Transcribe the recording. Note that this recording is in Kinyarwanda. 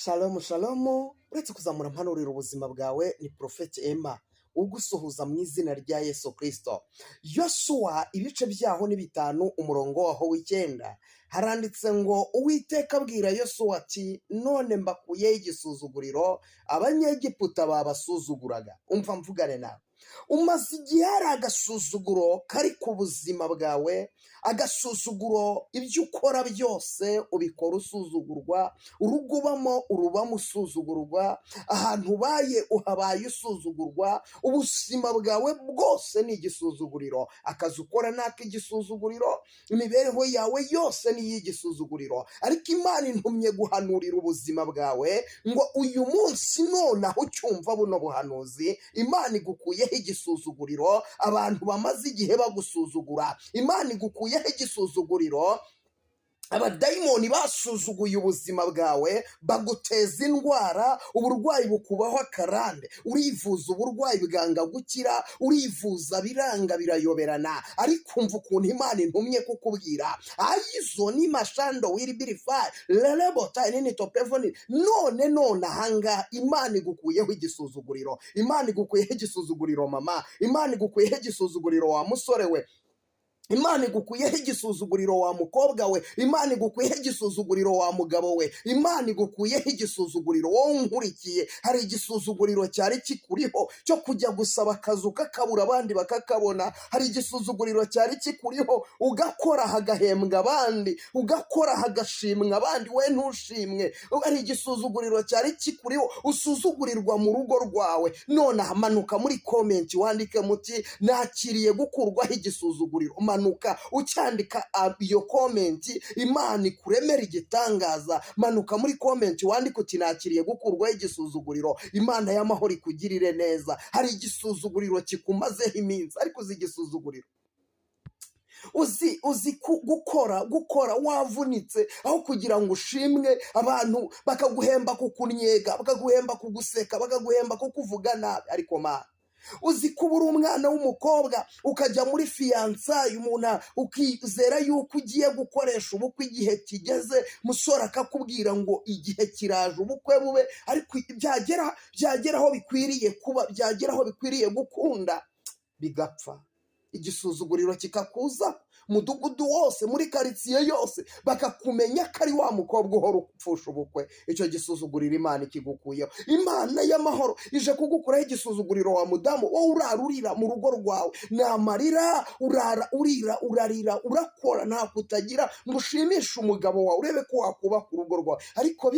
Shalom shalom, uretse kuzamura mpanurira ubuzima bwawe ni Prophet Emma ugusuhuza mu izina rya Yesu Kristo. Yosuwa ibice byaho ni 5 umurongo waho w'icyenda haranditse ngo Uwiteka abwira Yosuwa ati none mbakuyeho igisuzuguriro abanyegiputa babasuzuguraga. Umva mvugane nawe, umaze igihe hari agasuzuguro kari ku buzima bwawe, agasuzuguro ibyo ukora byose ubikora usuzugurwa, urugo ubamo urubamo usuzugurwa, ahantu ubaye uhabaye usuzugurwa, ubuzima bwawe bwose ni igisuzuguriro, akazi ukora ni ak'igisuzuguriro, imibereho yawe yose ni iy'igisuzuguriro. Ariko Imana intumye guhanurira ubuzima bwawe ngo uyu munsi nonaho ucyumva buno buhanuzi, Imana igukuyeho igisuzuguriro, abantu bamaze igihe bagusuzugura, Imana igukuyeho igisuzuguriro. Abadayimoni basuzuguye ubuzima bwawe baguteza indwara, uburwayi bukubaho akarande, urivuza uburwayi bwanga gukira, urivuza biranga birayoberana. Ariko umva ukuntu Imana intumye kukubwira, ayizo ni mashando wiribirifai lerebota nini topevoni, none ahanga Imana igukuyeho igisuzuguriro. Imana igukuyeho igisuzuguriro mama, Imana igukuyeho igisuzuguriro wa musore we, Imana igukuyeho igisuzuguriro wa mukobwa we, Imana igukuyeho igisuzuguriro wa mugabo we, Imana igukuyeho igisuzuguriro wowe unkurikiye. Hari igisuzuguriro cyari kikuriho cyo kujya gusaba akazi ukakabura abandi bakakabona, hari igisuzuguriro cyari kikuriho ugakora hagahembwa abandi, ugakora hagashimwa abandi we ntushimwe. Hari igisuzuguriro cyari kikuriho usuzugurirwa mu rugo rwawe. None amanuka muri comment wandike muti nakiriye gukurwaho igisuzuguriro. Manuka ucyandika iyo komenti, Imana ikuremera igitangaza. Manuka muri komenti wandika uti nakiriye gukurwaho igisuzuguriro, Imana y'amahoro ikugirire neza. Hari igisuzuguriro kikumazeho iminsi, ariko uzi igisuzuguriro uzi gukora wavunitse, aho kugira ngo ushimwe abantu bakaguhemba kukunyega, bakaguhemba kuguseka, bakaguhemba kukuvuga nabi. Ariko Mana, uzi kuba uri umwana w'umukobwa ukajya muri fiyansayi, umuntu ukizera yuko ugiye gukoresha ubukwe, igihe kigeze musore akakubwira ngo igihe kiraje ubukwe bube, ariko byagera aho bikwiriye kuba, byagera aho bikwiriye gukunda bigapfa. Igisuzuguriro kikakuza, mudugudu wose muri karitsiye yose bakakumenya ko ari wa mukobwa uhora upfusha ubukwe. Icyo gisuzuguriro Imana ikigukuyeho. Imana y'amahoro ije kugukuraho igisuzuguriro wa mudamu wowe urarurira mu rugo rwawe, ni amarira urarira urakora nta kutagira ngo ushimishe umugabo wawe urebe ko wakubaka urugo rwawe, ariko